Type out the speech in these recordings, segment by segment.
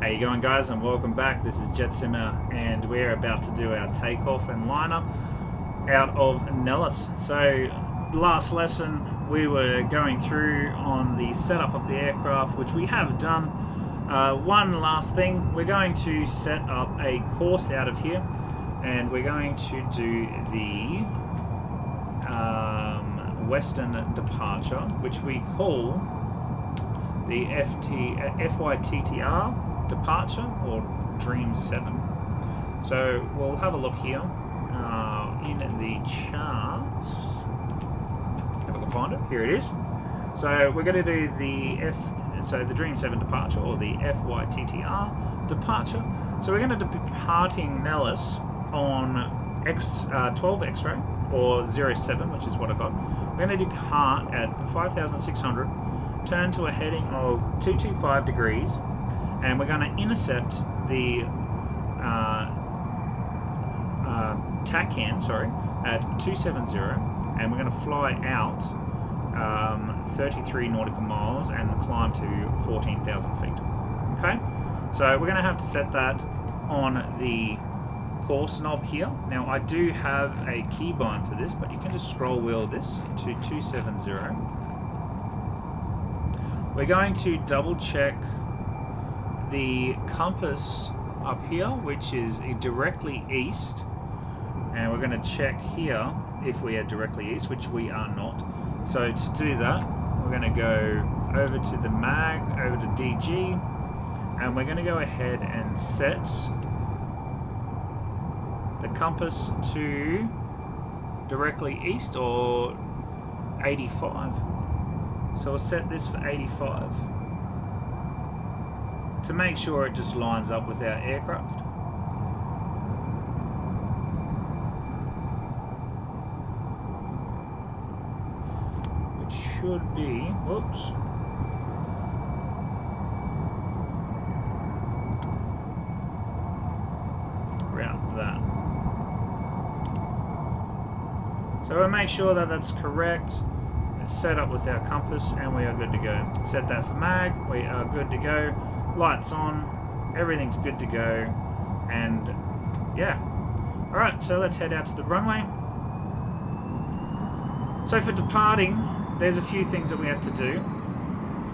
How you going, guys, and welcome back. This is Jet Simmer, and we're about to do our takeoff and liner out of Nellis. So last lesson we were going through on the setup of the aircraft, which we have done. One last thing, we're going to set up a course out of here, and we're going to do the Western departure, which we call the FYTTR departure, or Dream 7. So we'll have a look here in the charts. If I can find it, here it is. So we're going to do the Dream 7 departure, or the FYTTR departure. So we're going to be departing Nellis on 12 X-ray, or 07, which is what I got. We're going to depart at 5,600, turn to a heading of 225 degrees, and we're going to intercept the TACAN, at 270, and we're going to fly out 33 nautical miles and climb to 14,000 feet. Okay, so we're going to have to set that on the course knob here. Now I do have a keybind for this, but you can just scroll wheel this to 270. We're going to double check the compass up here, which is directly east, and we're going to check here if we are directly east, which we are not. So to do that, we're going to go over to the mag, over to DG, and we're going to go ahead and set the compass to directly east, or 85. So we'll set this for 85 to make sure it just lines up with our aircraft. Which should be, whoops, around that. So we'll make sure that that's correct. It's set up with our compass, and we are good to go. Set that for mag, we are good to go. Lights on, everything's good to go, and yeah. Alright, so let's head out to the runway. So for departing, there's a few things that we have to do.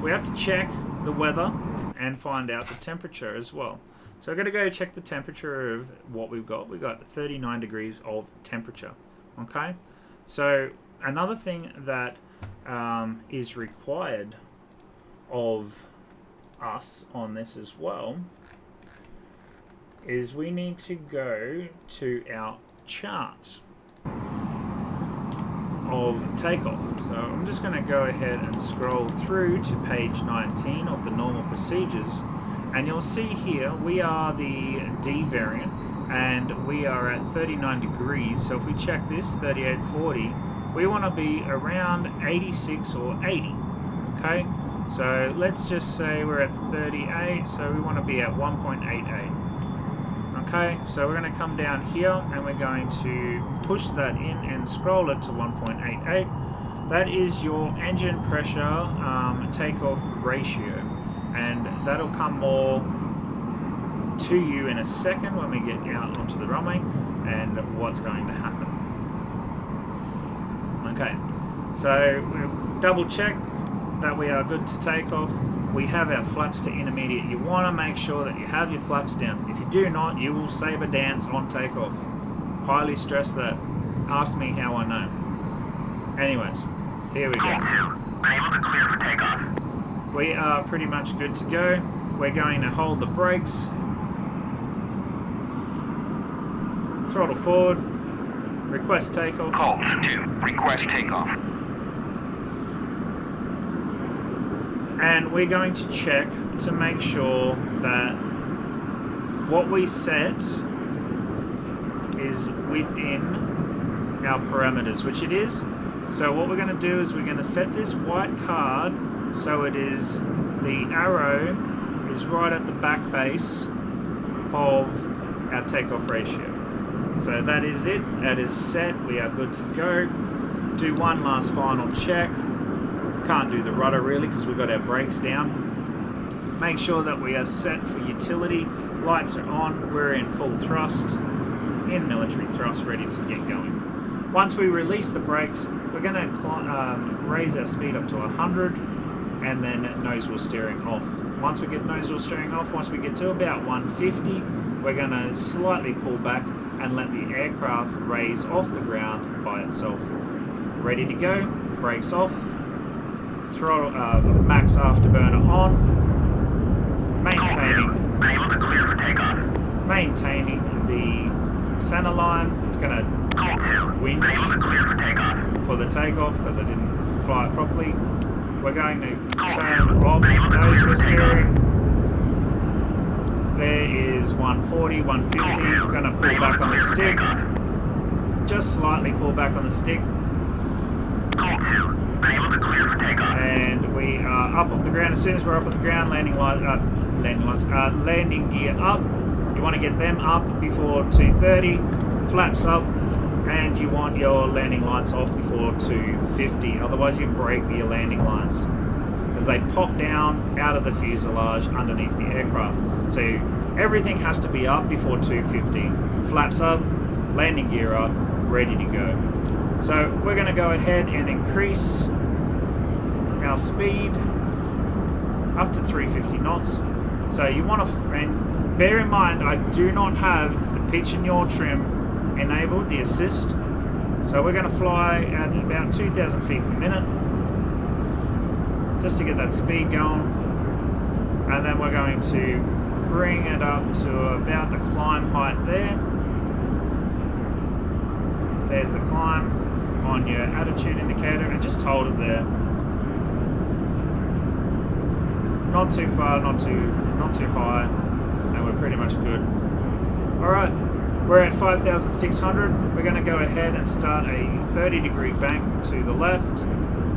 We have to check the weather and find out the temperature as well. So we're going to go check the temperature of what we've got. We've got 39 degrees of temperature. Okay, so another thing that is required of us on this as well is we need to go to our charts of takeoff. So I'm just going to go ahead and scroll through to page 19 of the normal procedures, and you'll see here we are the D variant, and we are at 39 degrees. So if we check this 3840, we want to be around 86 or 80. Okay, so let's just say we're at 38, so we want to be at 1.88. Okay, so we're going to come down here, and we're going to push that in and scroll it to 1.88. That is your engine pressure takeoff ratio, and that'll come more to you in a second when we get out onto the runway and what's going to happen. Okay, so we'll double check that we are good to take off. We have our flaps to intermediate. You want to make sure that you have your flaps down. If you do not, you will saber dance on takeoff. Highly stress that. Ask me how I know. Anyways, here we go. Unable to clear for takeoff. We are pretty much good to go. We're going to hold the brakes. Throttle forward. Request takeoff. Call to request takeoff. And we're going to check to make sure that what we set is within our parameters, which it is. So what we're going to do is we're going to set this white card so it is, the arrow is right at the back base of our takeoff ratio. So that is it. That is set. We are good to go. Do one last final check. Can't do the rudder really because we've got our brakes down. Make sure that we are set for utility. Lights are on. We're in full thrust, in military thrust, ready to get going. Once we release the brakes, we're going to raise our speed up to 100 and then nose wheel steering off. Once we get nose wheel steering off, once we get to about 150, we're going to slightly pull back and let the aircraft raise off the ground by itself. Ready to go, brakes off, throttle, max afterburner on, maintaining Unable to clear for takeoff. Maintaining the center line. It's going to winch Unable to clear for takeoff. for the takeoff because I didn't apply it properly. We're going to turn off nose wheel steering. There is 140, 150. We're going to pull back on the stick. Just slightly pull back on the stick. Unable to clear for takeoff. And we are up off the ground. As soon as we're up off the ground, landing gear up. You want to get them up before 230, flaps up, and you want your landing lights off before 250. Otherwise, you break your landing lights as they pop down out of the fuselage underneath the aircraft. So everything has to be up before 250. Flaps up, landing gear up, ready to go. So we're going to go ahead and increase our speed up to 350 knots. So you want to, and bear in mind, I do not have the pitch and yaw trim enabled, the assist. So we're going to fly at about 2,000 feet per minute, just to get that speed going. And then we're going to bring it up to about the climb height there. There's the climb on your attitude indicator, and just hold it there. Not too far, not too high, and we're pretty much good. Alright, we're at 5,600. We're going to go ahead and start a 30-degree bank to the left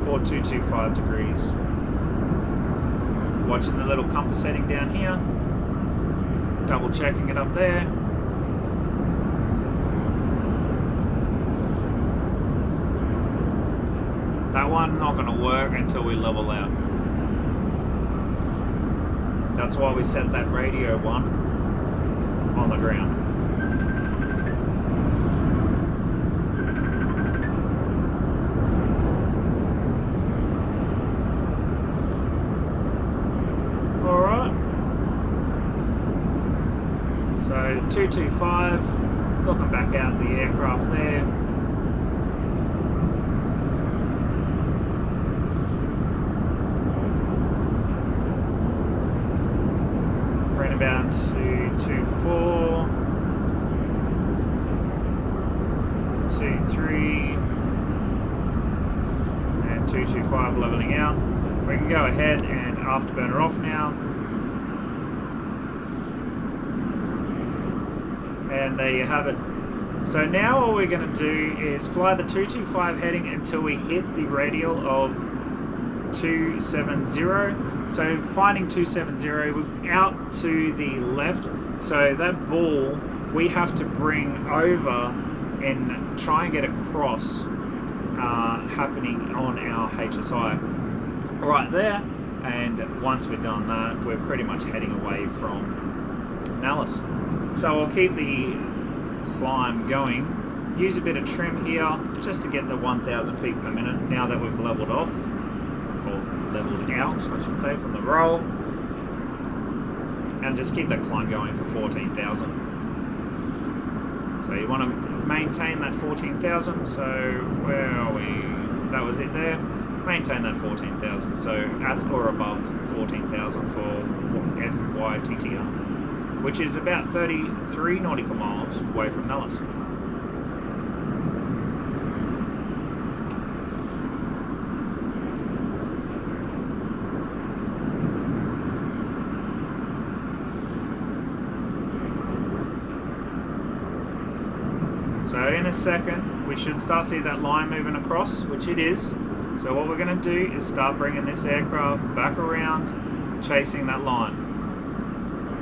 for 225 degrees. Watching the little compass heading down here. Double checking it up there. That one not going to work until we level out. That's why we set that radio one on the ground. Alright. So 225, looking back out the aircraft there. Down to 24, 23, and 225 leveling out. We can go ahead and afterburner off now. And there you have it. So now all we're going to do is fly the 225 heading until we hit the radial of 270. So finding 270, we're out to the left. So that ball we have to bring over and try and get across, happening on our HSI right there. And once we've done that, we're pretty much heading away from Nellis. So we'll keep the climb going. Use a bit of trim here just to get the 1,000 feet per minute now that we've leveled off. Leveled out, I should say, from the roll, and just keep that climb going for 14,000. So you want to maintain that 14,000. So where are we? That was it there. Maintain that 14,000. So at or above 14,000 for FYTTR, which is about 33 nautical miles away from Nellis. So in a second, we should start seeing that line moving across, which it is. So what we're going to do is start bringing this aircraft back around, chasing that line.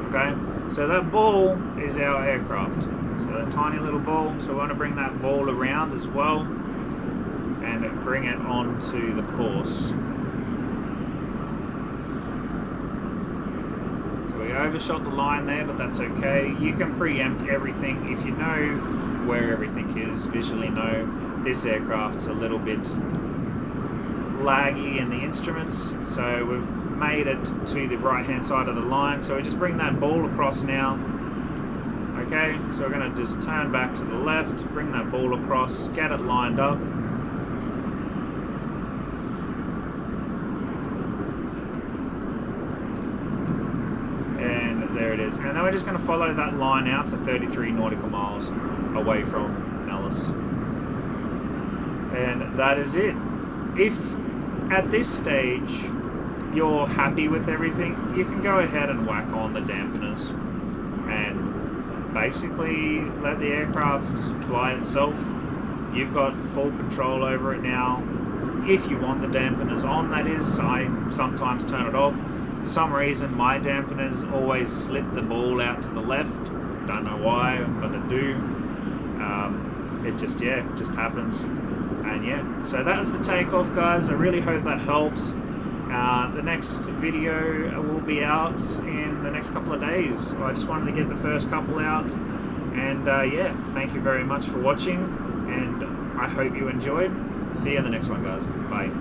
Okay, so that ball is our aircraft. So that tiny little ball, so we want to bring that ball around as well and bring it onto the course. overshot the line there, but that's okay. You can preempt everything if you know where everything is, visually know this aircraft's a little bit laggy in the instruments, so we've made it to the right hand side of the line, so we just bring that ball across now. Okay, so we're going to just turn back to the left, bring that ball across, get it lined up. And there it is. And then we're just going to follow that line out for 33 nautical miles away from Nellis. And that is it. If at this stage you're happy with everything, you can go ahead and whack on the dampeners and basically let the aircraft fly itself. You've got full control over it now. If you want the dampeners on, that is. I sometimes turn it off. For some reason, my dampeners always slip the ball out to the left. Don't know why, but they do. It just, yeah, it just happens. And yeah, so that's the takeoff, guys. I really hope that helps. The next video will be out in the next couple of days. I just wanted to get the first couple out. And yeah, thank you very much for watching. And I hope you enjoyed. See you in the next one, guys. Bye.